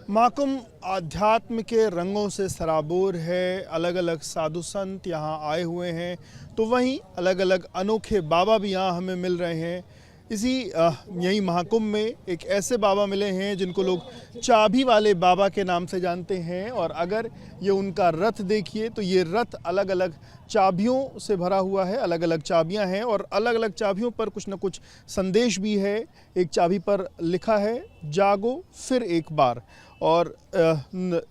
महाकुंभ आध्यात्म के रंगों से सराबोर है। अलग अलग साधु संत यहाँ आए हुए हैं, तो वहीं अलग अलग अनोखे बाबा भी यहाँ हमें मिल रहे हैं। यही महाकुंभ में एक ऐसे बाबा मिले हैं जिनको लोग चाबी वाले बाबा के नाम से जानते हैं। और अगर ये उनका रथ देखिए तो ये रथ अलग अलग चाबियों से भरा हुआ है। अलग अलग चाबियां हैं और अलग अलग चाबियों पर कुछ न कुछ संदेश भी है। एक चाबी पर लिखा है जागो फिर एक बार, और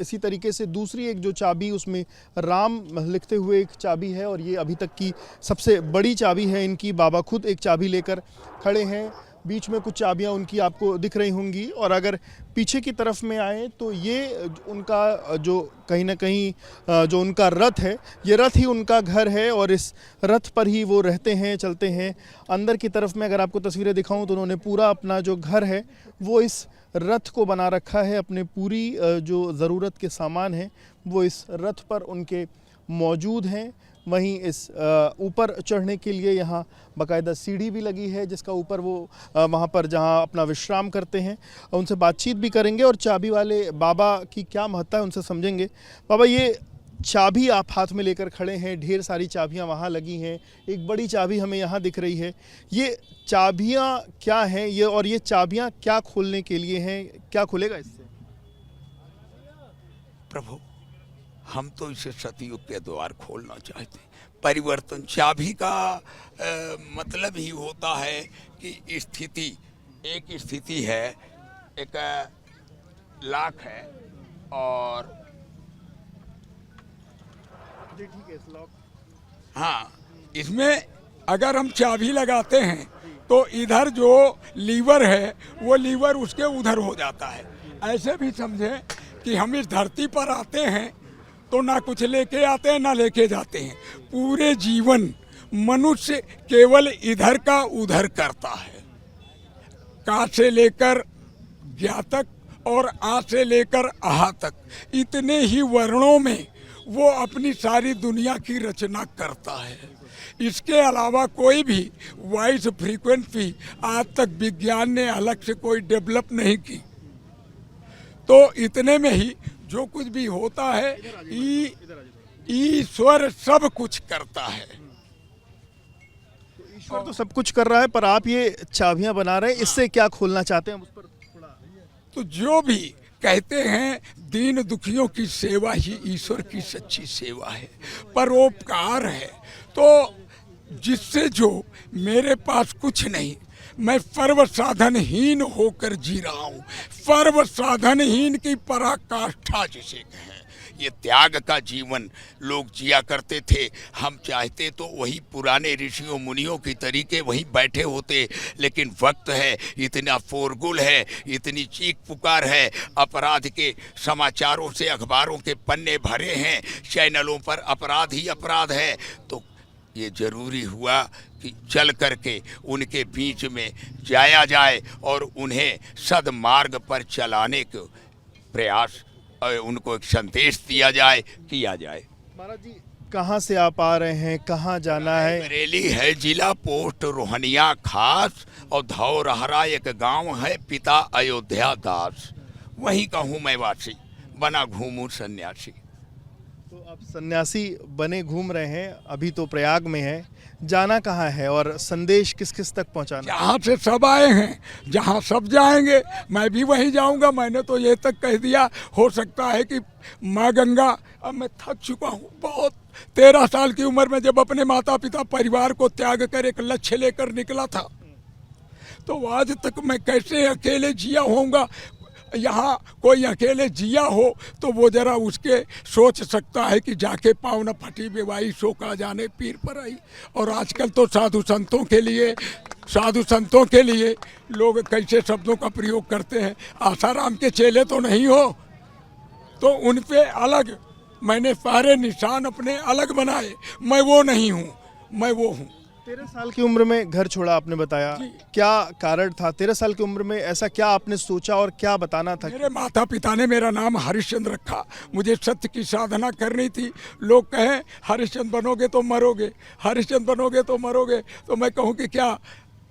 इसी तरीके से दूसरी एक जो चाबी उसमें राम लिखते हुए एक चाबी है। और ये अभी तक की सबसे बड़ी चाबी है इनकी। बाबा खुद एक चाबी लेकर खड़े हैं। बीच में कुछ चाबियां उनकी आपको दिख रही होंगी। और अगर पीछे की तरफ में आए तो ये उनका जो कहीं ना कहीं जो उनका रथ है, ये रथ ही उनका घर है और इस रथ पर ही वो रहते हैं, चलते हैं। अंदर की तरफ में अगर आपको तस्वीरें दिखाऊं तो उन्होंने पूरा अपना जो घर है वो इस रथ को बना रखा है। अपने पूरी जो ज़रूरत के सामान हैं वो इस रथ पर उनके मौजूद हैं। वहीं इस ऊपर चढ़ने के लिए यहाँ बाकायदा सीढ़ी भी लगी है, जिसका ऊपर वो वहाँ पर जहाँ अपना विश्राम करते हैं। उनसे बातचीत भी करेंगे और चाबी वाले बाबा की क्या महत्ता है उनसे समझेंगे। बाबा, ये चाबी आप हाथ में लेकर खड़े हैं, ढेर सारी चाबियां वहाँ लगी हैं, एक बड़ी चाबी हमें यहाँ दिख रही है। ये चाबियां क्या हैं ये, और ये चाबियां क्या खोलने के लिए हैं, क्या खुलेगा इससे? प्रभु, हम तो इसे सतयुग के द्वार खोलना चाहते हैं। परिवर्तन चाबी का मतलब ही होता है कि स्थिति, एक स्थिति है, एक लाख है और ठीक है इस लॉक। हाँ, इसमें अगर हम चाबी लगाते हैं तो इधर जो लीवर है वो लीवर उसके उधर हो जाता है। ऐसे भी समझें कि हम इस धरती पर आते हैं तो ना कुछ लेके आते हैं ना लेके जाते हैं। पूरे जीवन मनुष्य केवल इधर का उधर करता है। का से लेकर ज्ञा तक और आ से लेकर आहा तक, इतने ही वर्णों में वो अपनी सारी दुनिया की रचना करता है। इसके अलावा कोई भी वॉइस फ्रीक्वेंसी आज तक विज्ञान ने अलग से कोई डेवलप नहीं की। तो इतने में ही जो कुछ भी होता है, ईश्वर सब कुछ करता है। ईश्वर तो सब कुछ कर रहा है, पर आप ये चाबियां बना रहे हैं, इससे क्या खोलना चाहते हैं उस पर थोड़ा? तो जो भी कहते हैं दीन दुखियों की सेवा ही ईश्वर की सच्ची सेवा है, परोपकार है। तो जिससे जो मेरे पास कुछ नहीं, मैं सर्व साधनहीन होकर जी रहा हूँ। सर्व साधनहीन की पराकाष्ठा जिसे कहें, ये त्याग का जीवन लोग जिया करते थे। हम चाहते तो वही पुराने ऋषियों मुनियों की तरीके वहीं बैठे होते, लेकिन वक्त है, इतना शोरगुल है, इतनी चीख पुकार है, अपराध के समाचारों से अखबारों के पन्ने भरे हैं, चैनलों पर अपराध ही अपराध है। तो ये जरूरी हुआ कि चल करके उनके बीच में जाया जाए और उन्हें सदमार्ग पर चलाने के प्रयास, उनको एक संदेश दिया जाए, किया जाए। महाराज जी, कहाँ से आप आ रहे हैं, कहाँ जाना है? बरेली है जिला पोस्ट रोहनिया खास, और धौरहरा एक गांव है, पिता अयोध्या दास। वहीं का हूँ मैं वासी, बना घूमूं सन्यासी। तो आप सन्यासी बने घूम रहे हैं, अभी तो प्रयाग में है, जाना कहाँ है और संदेश किस किस तक पहुँचाना? जहाँ से सब आए हैं, जहाँ सब जाएंगे मैं भी वहीं जाऊंगा। मैंने तो ये तक कह दिया, हो सकता है कि माँ गंगा, अब मैं थक चुका हूँ बहुत। 13 साल की उम्र में जब अपने माता पिता परिवार को त्याग कर एक लक्ष्य लेकर निकला था, तो आज तक मैं कैसे अकेले जिया होऊंगा। यहाँ कोई अकेले जिया हो तो वो जरा उसके सोच सकता है कि जाके पाँव न फटी बेवाई सो का जाने पीर पर आई। और आजकल तो साधु संतों के लिए लोग कैसे शब्दों का प्रयोग करते हैं। आसाराम के चेले तो नहीं हो, तो उन पे अलग मैंने सारे निशान अपने अलग बनाए। मैं वो नहीं हूँ, मैं वो हूँ। 13 साल की उम्र में घर छोड़ा आपने बताया, क्या कारण था? 13 साल की उम्र में ऐसा क्या आपने सोचा और क्या बताना था? मेरे माता पिता ने मेरा नाम हरिश्चंद्र रखा। मुझे सत्य की साधना करनी थी। लोग कहें हरिश्चंद्र बनोगे तो मरोगे, हरिश्चंद्र बनोगे तो मरोगे, तो मैं कहूँ कि क्या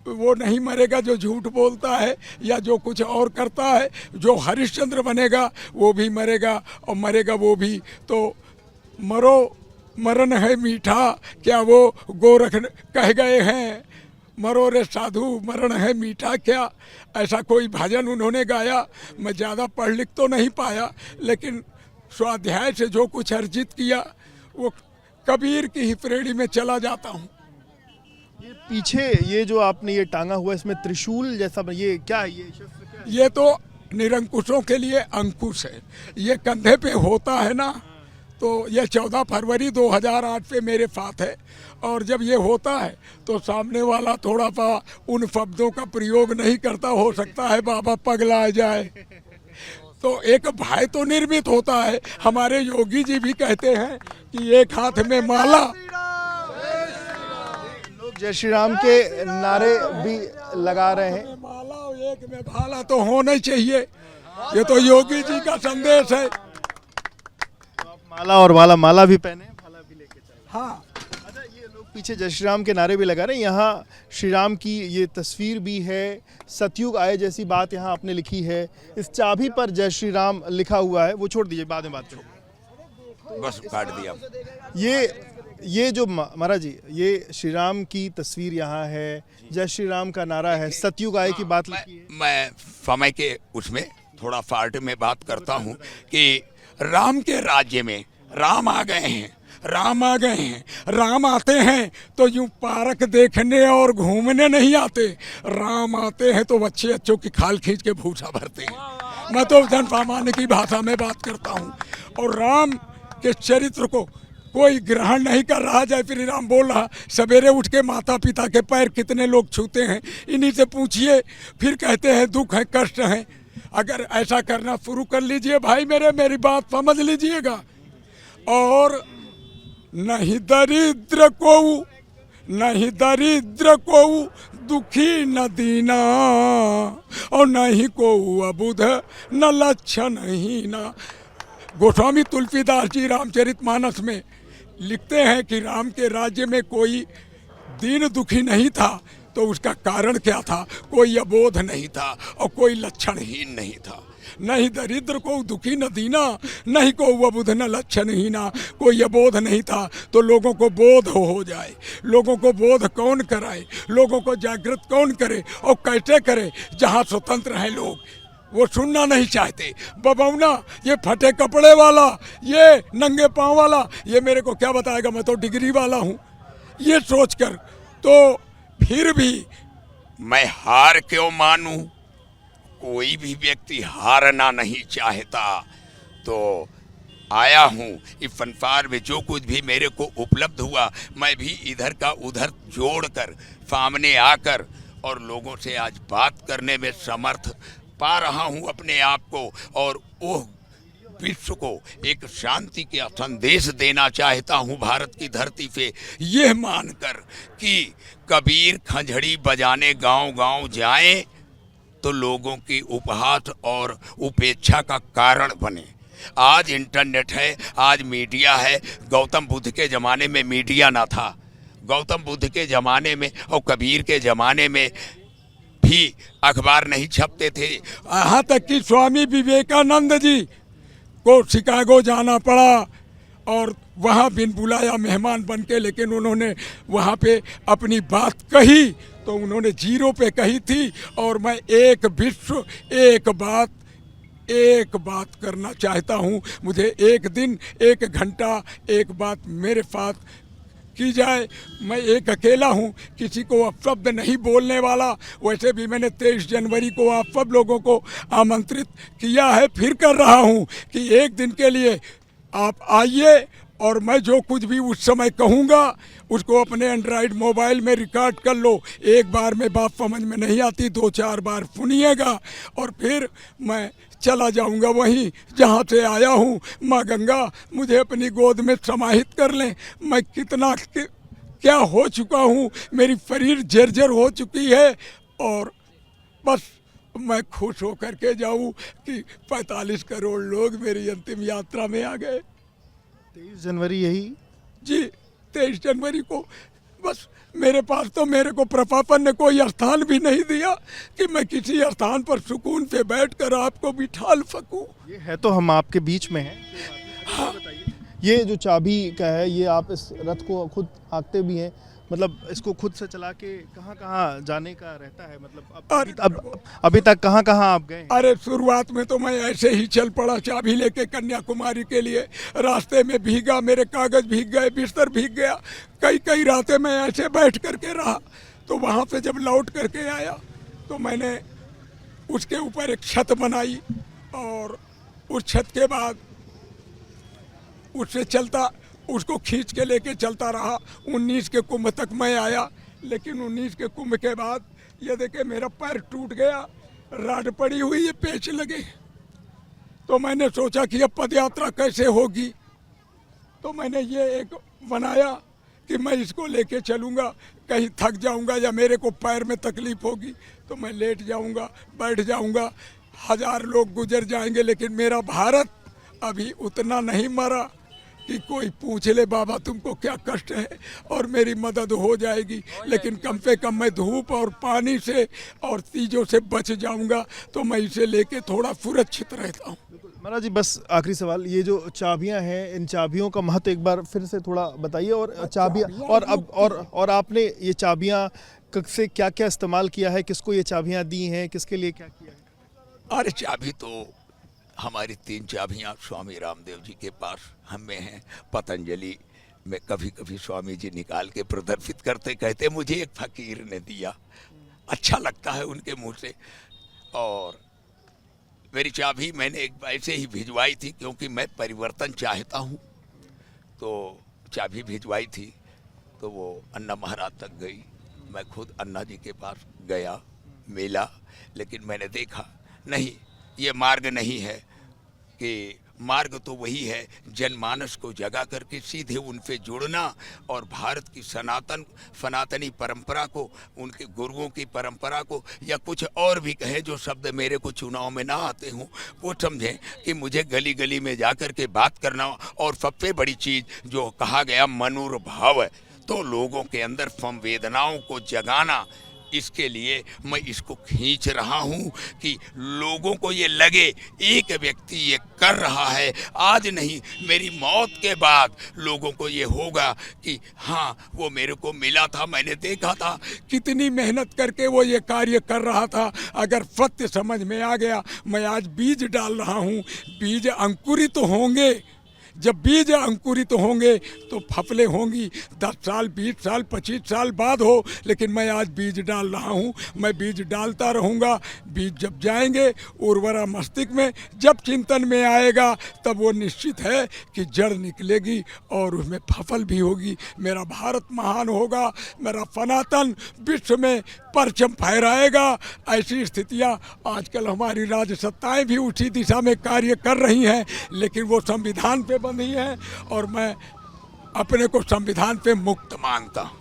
वो नहीं मरेगा जो झूठ बोलता है या जो कुछ और करता है। जो हरिश्चंद्र बनेगा वो भी मरेगा और मरेगा वो भी। तो मरो मरण है मीठा, क्या वो गोरख कह गए हैं। मरो रे साधु मरण है मीठा क्या, ऐसा कोई भजन उन्होंने गाया। मैं ज़्यादा पढ़ लिख तो नहीं पाया, लेकिन स्वाध्याय से जो कुछ अर्जित किया वो कबीर की ही प्रेणी में चला जाता हूँ। ये पीछे ये जो आपने ये टांगा हुआ इसमें त्रिशूल जैसा ये क्या है, ये शस्त्र क्या है? ये तो निरंकुशों के लिए अंकुश है। ये कंधे पे होता है ना, तो ये 14 फरवरी 2008 पे मेरे साथ है। और जब ये होता है तो सामने वाला थोड़ा सा उन शब्दों का प्रयोग नहीं करता, हो सकता है बाबा पगला जाए। तो एक भय तो निर्मित होता है। हमारे योगी जी भी कहते हैं कि एक हाथ में माला, लोग जय श्री राम के नारे भी लगा रहे हैं। माला और एक में भाला तो होना ही चाहिए। ये तो योगी जी का संदेश है। आप माला और वाला माला भी पहने, भाला भी लेके चले। हाँ, अच्छा, ये लोग पीछे जय श्री राम के नारे भी लगा रहे हैं। यहाँ श्री राम की ये तस्वीर भी है, सतयुग आए जैसी बात यहाँ आपने लिखी है। इस चाबी पर जय श्री राम लिखा हुआ है, वो छोड़ दीजिए, बाद में बात करेंगे। बस काट दिया। ये जो महाराज जी, ये श्री राम की तस्वीर यहाँ है, जय श्री राम का नारा है, सतयुग आए की बात लिखी है। मैं समय के उसमें थोड़ा फाल्ट में बात करता हूँ कि राम के राज्य में राम आ गए हैं, राम आ गए हैं। राम आते हैं तो यूं पार्क देखने और घूमने नहीं आते। राम आते हैं तो बच्चे अच्छों की खाल खींच के भूसा भरते हैं। मैं तो जन सामान्य की भाषा में बात करता हूँ। और राम के चरित्र को कोई ग्रहण नहीं कर रहा। जय श्री राम बोल रहा, सवेरे उठ के माता पिता के पैर कितने लोग छूते हैं, इन्हीं से पूछिए। फिर कहते हैं दुख है, कष्ट है। अगर ऐसा करना शुरू कर लीजिए भाई मेरे, मेरी बात समझ लीजिएगा। और नहीं दरिद्र को दुखी न दीना, और नहीं को अबुध न लक्षण हीना। गोस्वामी तुलसीदास जी रामचरितमानस में लिखते हैं कि राम के राज्य में कोई दीन दुखी नहीं था। तो उसका कारण क्या था? कोई अबोध नहीं था और कोई लक्षणहीन नहीं था। नहीं दरिद्र को दुखी न दीना, नहीं को अबुध न लक्षणहीना। कोई अबोध नहीं था तो लोगों को बोध हो जाए। लोगों को बोध कौन कराए, लोगों को जागृत कौन करे और कैसे करे? जहाँ स्वतंत्र हैं लोग वो सुनना नहीं चाहते। बबौना, ये फटे कपड़े वाला, ये नंगे पाँव वाला, ये मेरे को क्या बताएगा, मैं तो डिग्री वाला हूँ। ये सोचकर तो फिर भी मैं हार क्यों मानूं? कोई भी व्यक्ति हारना नहीं चाहता। तो आया हूँ इस संसार में, जो कुछ भी मेरे को उपलब्ध हुआ मैं भी इधर का उधर जोड़कर सामने आकर और लोगों से आज बात करने में समर्थ पा रहा हूँ अपने आप को। और वो विश्व को एक शांति का संदेश देना चाहता हूँ भारत की धरती पे, यह मानकर कि कबीर खंजड़ी बजाने गांव गांव जाएं तो लोगों की उपहास और उपेक्षा का कारण बने। आज इंटरनेट है, आज मीडिया है। गौतम बुद्ध के ज़माने में मीडिया ना था। गौतम बुद्ध के ज़माने में और कबीर के ज़माने में भी अखबार नहीं छपते थे। यहाँ तक कि स्वामी विवेकानंद जी को शिकागो जाना पड़ा और वहाँ बिन बुलाया मेहमान बन के, लेकिन उन्होंने वहाँ पे अपनी बात कही तो उन्होंने जीरो पे कही थी। और मैं एक विश्व एक बात करना चाहता हूँ। मुझे एक दिन, एक घंटा, एक बात मेरे साथ की जाए। मैं एक अकेला हूँ, किसी को अपशब्द नहीं बोलने वाला। वैसे भी मैंने 23 जनवरी को आप सब लोगों को आमंत्रित किया है, फिर कर रहा हूँ कि एक दिन के लिए आप आइए और मैं जो कुछ भी उस समय कहूँगा उसको अपने एंड्रॉयड मोबाइल में रिकॉर्ड कर लो। एक बार में बात समझ में नहीं आती, 2-4 बार सुनिएगा और फिर मैं चला जाऊंगा वहीं जहाँ से आया हूँ। माँ गंगा मुझे अपनी गोद में समाहित कर लें। मैं कितना क्या हो चुका हूँ, मेरी शरीर जर्जर हो चुकी है और बस मैं खुश होकर के जाऊँ कि 45 करोड़ लोग मेरी अंतिम यात्रा में आ गए। 23 जनवरी यही जी, 23 जनवरी को बस मेरे पास तो मेरे को प्रपापन ने कोई स्थान भी नहीं दिया कि मैं किसी स्थान पर सुकून से बैठकर आपको बिठा सकूं। ये है तो हम आपके बीच में हैं। हाँ। ये जो चाबी का है, ये आप इस रथ को खुद हाँकते भी हैं, मतलब इसको खुद से चला के कहाँ कहाँ जाने का रहता है, मतलब अभी तक कहाँ कहाँ आप गए? अरे शुरुआत में तो मैं ऐसे ही चल पड़ा चाबी लेके कन्याकुमारी के लिए। रास्ते में भीगा, मेरे कागज भीग गए, बिस्तर भीग गया, कई रातें मैं ऐसे बैठ करके रहा। तो वहाँ से जब लौट करके आया तो मैंने उसके ऊपर एक छत बनाई और उस छत के बाद उससे चलता, उसको खींच के लेके चलता रहा। 19 के कुंभ तक मैं आया, लेकिन 19 के कुंभ के बाद ये देखे मेरा पैर टूट गया, राड पड़ी हुई है, पेच लगे। तो मैंने सोचा कि अब पदयात्रा कैसे होगी, तो मैंने ये एक बनाया कि मैं इसको लेके चलूँगा, कहीं थक जाऊँगा या मेरे को पैर में तकलीफ होगी तो मैं लेट जाऊँगा, बैठ जाऊँगा। 1000 लोग गुजर जाएंगे, लेकिन मेरा भारत अभी उतना नहीं मरा कि कोई पूछ ले बाबा तुमको क्या कष्ट है और मेरी मदद हो जाएगी। लेकिन कम से कम मैं धूप और पानी से और चीज़ों से बच जाऊंगा, तो मैं इसे लेके थोड़ा सुरक्षित रहता हूँ। महाराज जी, बस आखिरी सवाल, ये जो चाबियां हैं, इन चाबियों का महत्व एक बार फिर से थोड़ा बताइए। और चाबियां और आपने ये चाबियां से क्या क्या इस्तेमाल किया है, किसको ये चाबियां दी हैं, किसके लिए क्या किया है? अरे चाबी तो हमारी 3 चाबियाँ स्वामी रामदेव जी के पास हमें हैं। पतंजलि में कभी कभी स्वामी जी निकाल के प्रदर्शित करते, कहते मुझे एक फकीर ने दिया, अच्छा लगता है उनके मुंह से। और मेरी चाबी मैंने एक ऐसे ही भिजवाई थी, क्योंकि मैं परिवर्तन चाहता हूँ, तो चाबी भिजवाई थी। तो वो अन्ना महाराज तक गई, मैं खुद अन्ना जी के पास गया, मिला, लेकिन मैंने देखा नहीं, ये मार्ग नहीं है। कि मार्ग तो वही है, जनमानस को जगा करके सीधे उनसे जुड़ना और भारत की सनातनी परंपरा को, उनके गुरुओं की परंपरा को, या कुछ और भी कहे जो शब्द मेरे को चुनाव में ना आते हों, वो समझें कि मुझे गली गली में जा कर के बात करना। और सबसे बड़ी चीज़ जो कहा गया मनोभाव, तो लोगों के अंदर संवेदनाओं को जगाना, इसके लिए मैं इसको खींच रहा हूँ कि लोगों को ये लगे एक व्यक्ति ये कर रहा है, आज नहीं मेरी मौत के बाद लोगों को ये होगा कि हाँ वो मेरे को मिला था, मैंने देखा था, कितनी मेहनत करके वो ये कार्य कर रहा था। अगर सत्य समझ में आ गया, मैं आज बीज डाल रहा हूँ, बीज अंकुरित होंगे। जब बीज अंकुरित होंगे तो फसलें होंगी 10 साल 20 साल 25 साल बाद हो, लेकिन मैं आज बीज डाल रहा हूँ, मैं बीज डालता रहूँगा। बीज जब जाएंगे उर्वरा मस्तिष्क में, जब चिंतन में आएगा, तब वो निश्चित है कि जड़ निकलेगी और उसमें फसल भी होगी। मेरा भारत महान होगा, मेरा सनातन विश्व में परचम फहराएगा। ऐसी स्थितियाँ आजकल हमारी राज्य सत्ताएँ भी उसी दिशा में कार्य कर रही हैं, लेकिन वो संविधान पे बंधी है और मैं अपने को संविधान पे मुक्त मानता हूँ।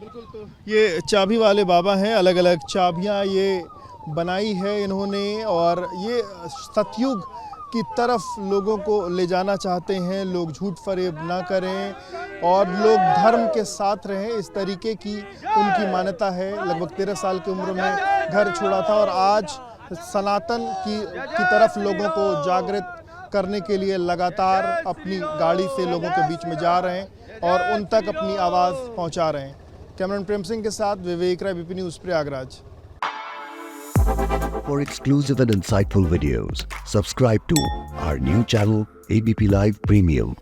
बिल्कुल, तो ये चाबी वाले बाबा हैं, अलग अलग चाबियां ये बनाई है इन्होंने, और ये सतयुग की तरफ लोगों को ले जाना चाहते हैं। लोग झूठ फरेब ना करें और लोग धर्म के साथ रहें, इस तरीके की उनकी मान्यता है। लगभग 13 साल की उम्र में घर छोड़ा था और आज सनातन की तरफ लोगों को जागृत करने के लिए लगातार अपनी गाड़ी से लोगों के बीच में जा रहे हैं और उन तक अपनी आवाज़ पहुंचा रहे हैं। कैमरामैन प्रेम सिंह के साथ Vivek Rai, BP News, Prayagraj. For exclusive and insightful videos, subscribe to our new channel ABP Live Premium.